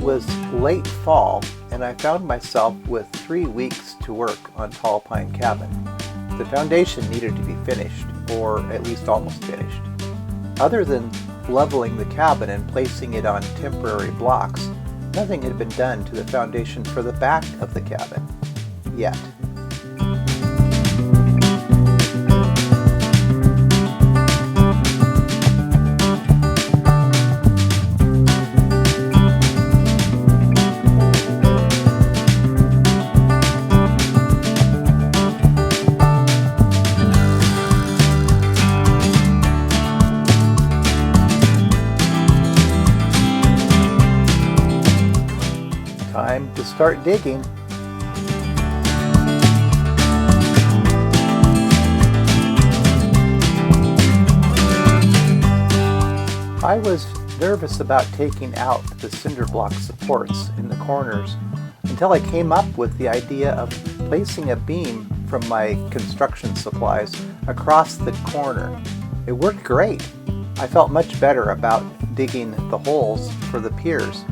was late fall, and I found myself with 3 weeks to work on Tall Pine Cabin. The foundation needed to be finished, or at least almost finished. Other than leveling the cabin and placing it on temporary blocks, nothing had been done to the foundation for the back of the cabin, yet. Time to start digging. I was nervous about taking out the cinder block supports in the corners until I came up with the idea of placing a beam from my construction supplies across the corner. It worked great. I felt much better about digging the holes for the piers.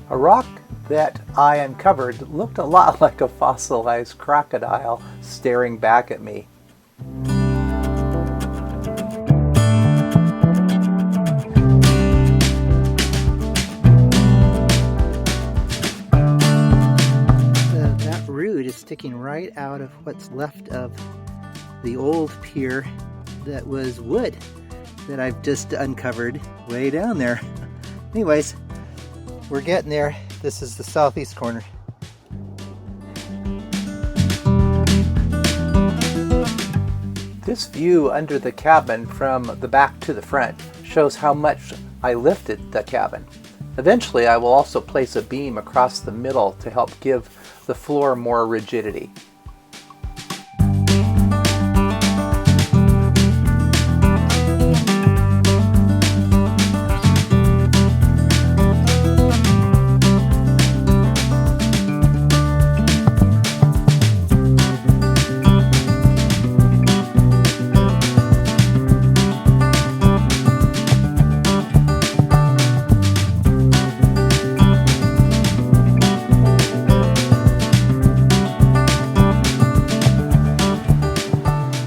A rock that I uncovered looked a lot like a fossilized crocodile staring back at me. That root is sticking right out of what's left of the old pier that was wood that I've just uncovered way down there. Anyways, we're getting there. This is the southeast corner. This view under the cabin from the back to the front shows how much I lifted the cabin. Eventually, I will also place a beam across the middle to help give the floor more rigidity.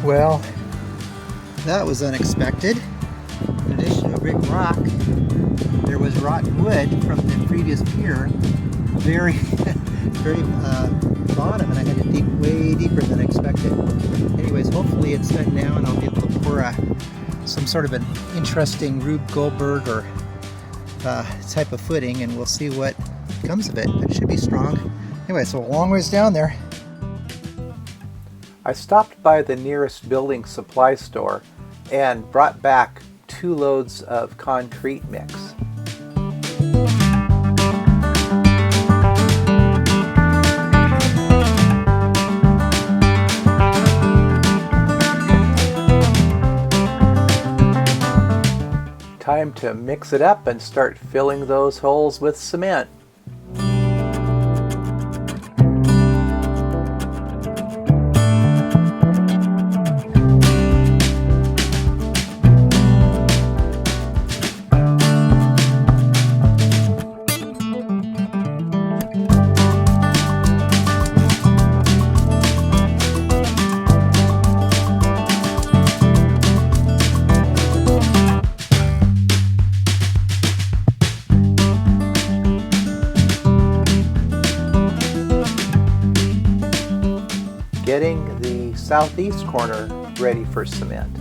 Well, that was unexpected. In addition to a big rock, there was rotten wood from the previous pier, very bottom, and I had to dig way deeper than expected. Anyways, hopefully it's done now, and I'll be able to pour some sort of an interesting Rube Goldberg or type of footing, and we'll see what comes of it. It should be strong. Anyway, so a long ways down there. I stopped by the nearest building supply store and brought back 2 loads of concrete mix. Time to mix it up and start filling those holes with cement. Getting the southeast corner ready for cement.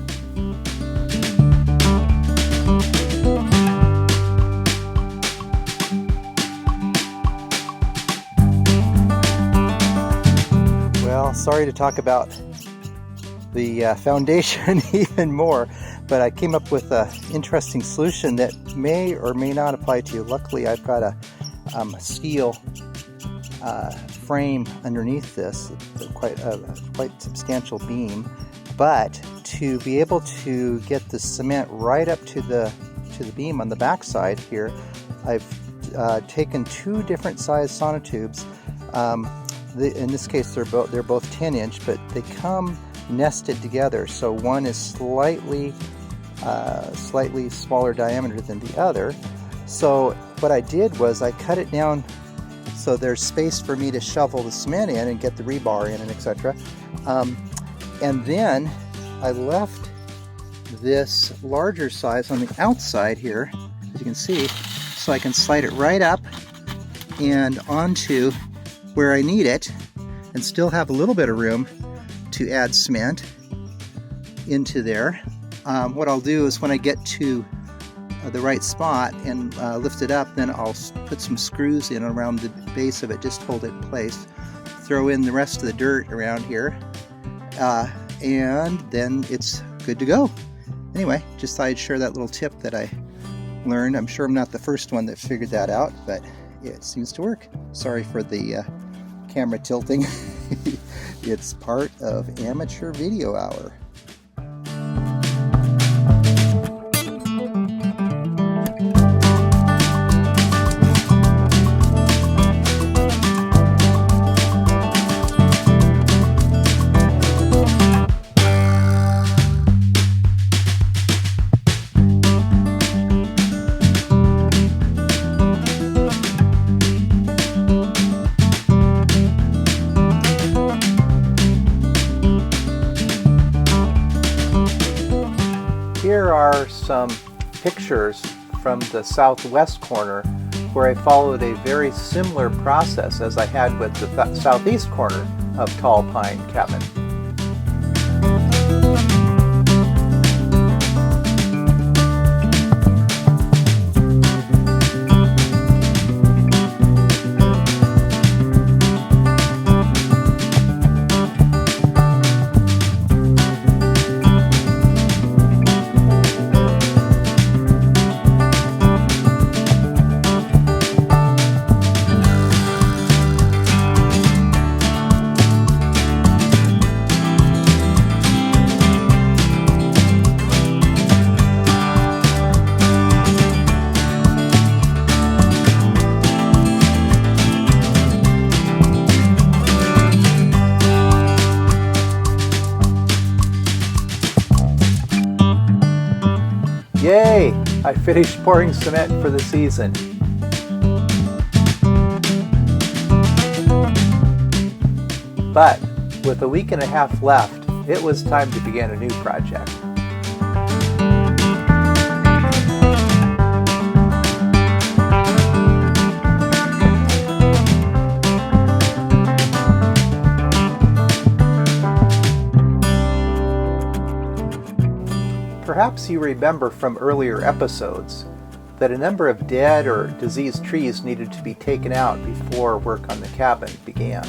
Well, sorry to talk about the foundation even more, but I came up with an interesting solution that may or may not apply to you. Luckily, I've got a steel frame underneath this, quite substantial beam, but to be able to get the cement right up to the beam on the back side here, I've taken 2 different size sonotubes, in this case they're both 10-inch, but they come nested together. So one is slightly smaller diameter than the other. So what I did was I cut it down so there's space for me to shovel the cement in and get the rebar in and etc. And then I left this larger size on the outside here, as you can see, so I can slide it right up and onto where I need it and still have a little bit of room to add cement into there. What I'll do is when I get to the right spot and lift it up, then I'll put some screws in around the base of it, just hold it in place. Throw in the rest of the dirt around here, and then it's good to go. Anyway, just thought I'd share that little tip that I learned. I'm sure I'm not the first one that figured that out, but it seems to work. Sorry for the camera tilting. It's part of amateur video hour. Here are some pictures from the southwest corner where I followed a very similar process as I had with the southeast corner of Tall Pine Cabin. Yay! I finished pouring cement for the season. But with a week and a half left, it was time to begin a new project. Perhaps you remember from earlier episodes that a number of dead or diseased trees needed to be taken out before work on the cabin began.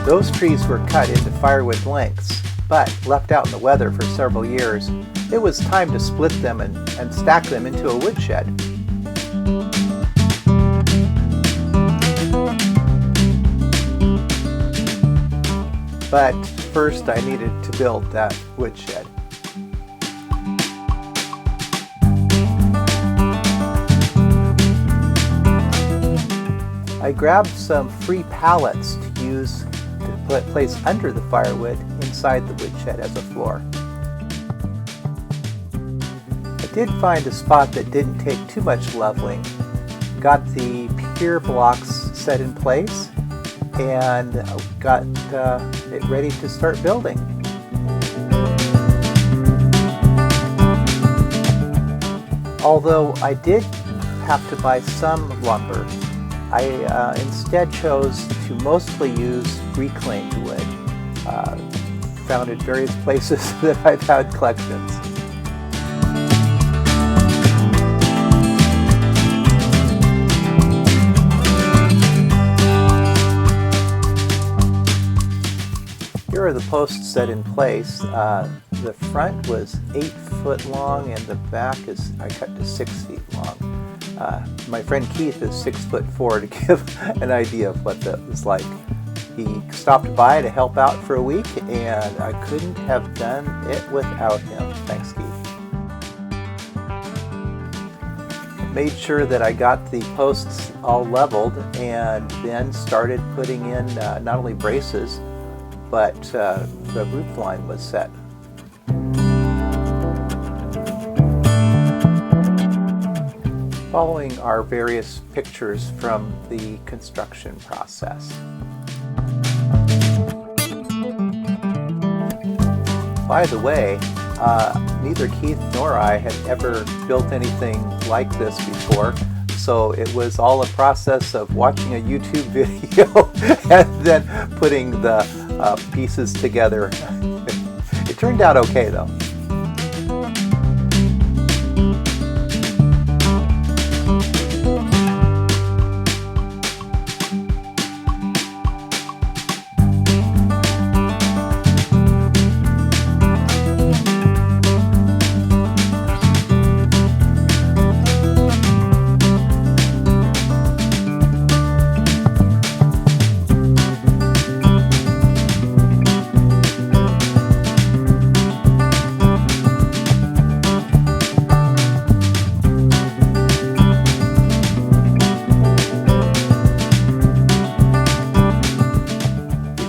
Those trees were cut into firewood lengths, but left out in the weather for several years. It was time to split them and stack them into a woodshed. But first I needed to build that woodshed. I grabbed some free pallets to use to place under the firewood inside the woodshed as a floor. I did find a spot that didn't take too much leveling. Got the pier blocks set in place and got it ready to start building. Although I did have to buy some lumber, I instead chose to mostly use reclaimed wood, found in various places that I've had collections. Here are the posts set in place. The front was 8 foot long and the back is I cut to 6 feet long. My friend Keith is 6'4" to give an idea of what that was like. He stopped by to help out for a week and I couldn't have done it without him. Thanks, Keith. made sure that I got the posts all leveled, and then started putting in not only braces, but the roof line was set. Following are various pictures from the construction process. By the way, neither Keith nor I had ever built anything like this before, so it was all a process of watching a YouTube video and then putting the pieces together. It turned out okay though.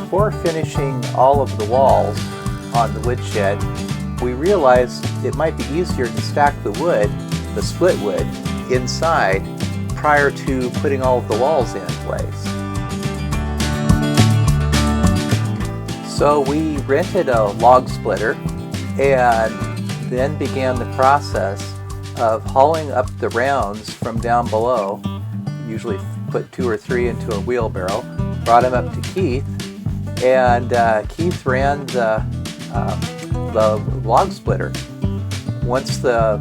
Before finishing all of the walls on the woodshed, we realized it might be easier to stack the wood, the split wood, inside prior to putting all of the walls in place. So we rented a log splitter and then began the process of hauling up the rounds from down below. Usually put 2 or 3 into a wheelbarrow, brought them up to Keith, and Keith ran the log splitter. Once the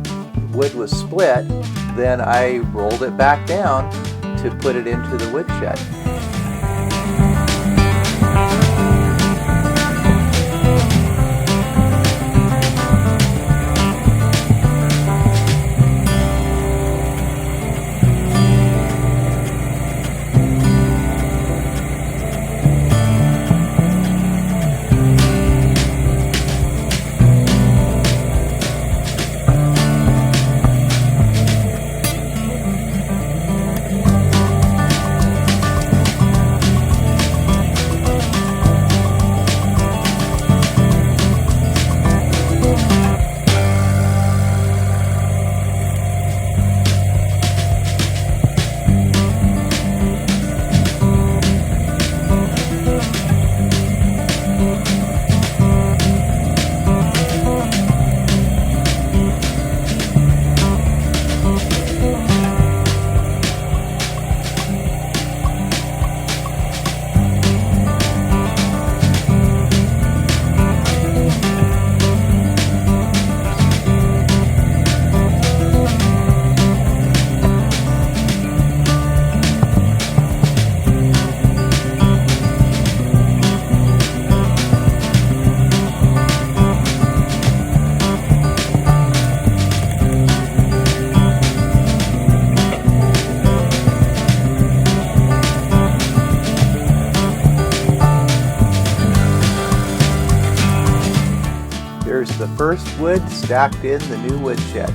wood was split, then I rolled it back down to put it into the woodshed. There's the first wood stacked in the new woodshed.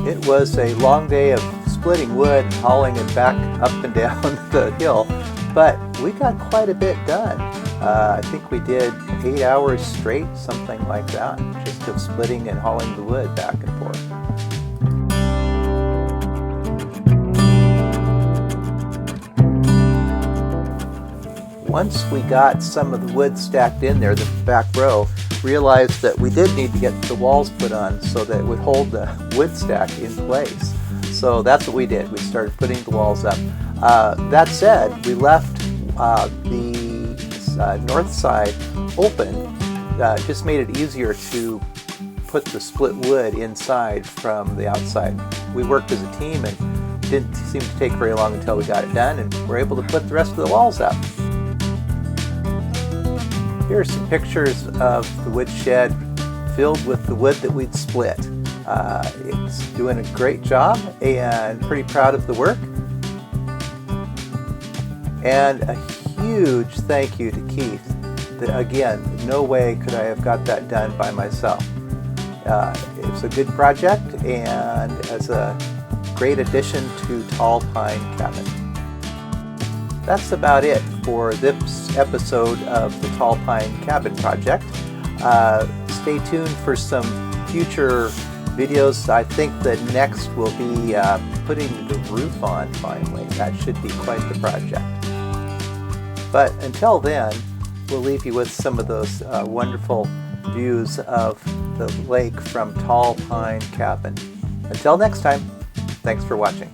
It was a long day of splitting wood, hauling it back up and down the hill, but we got quite a bit done. I think we did 8 hours straight, something like that, just of splitting and hauling the wood back and forth. Once we got some of the wood stacked in there, the back row, realized that we did need to get the walls put on so that it would hold the wood stack in place. So that's what we did. We started putting the walls up. That said, we left the north side open. Just made it easier to put the split wood inside from the outside. We worked as a team and didn't seem to take very long until we got it done, and we're able to put the rest of the walls up. Here are some pictures of the woodshed filled with the wood that we'd split. It's doing a great job, and pretty proud of the work. And a huge thank you to Keith. Again, no way could I have got that done by myself. It's a good project and as a great addition to Tall Pine Cabin. That's about it for this episode of the Tall Pine Cabin project. Stay tuned for some future videos. I think the next will be putting the roof on finally. That should be quite the project. But until then, we'll leave you with some of those wonderful views of the lake from Tall Pine Cabin. Until next time, thanks for watching.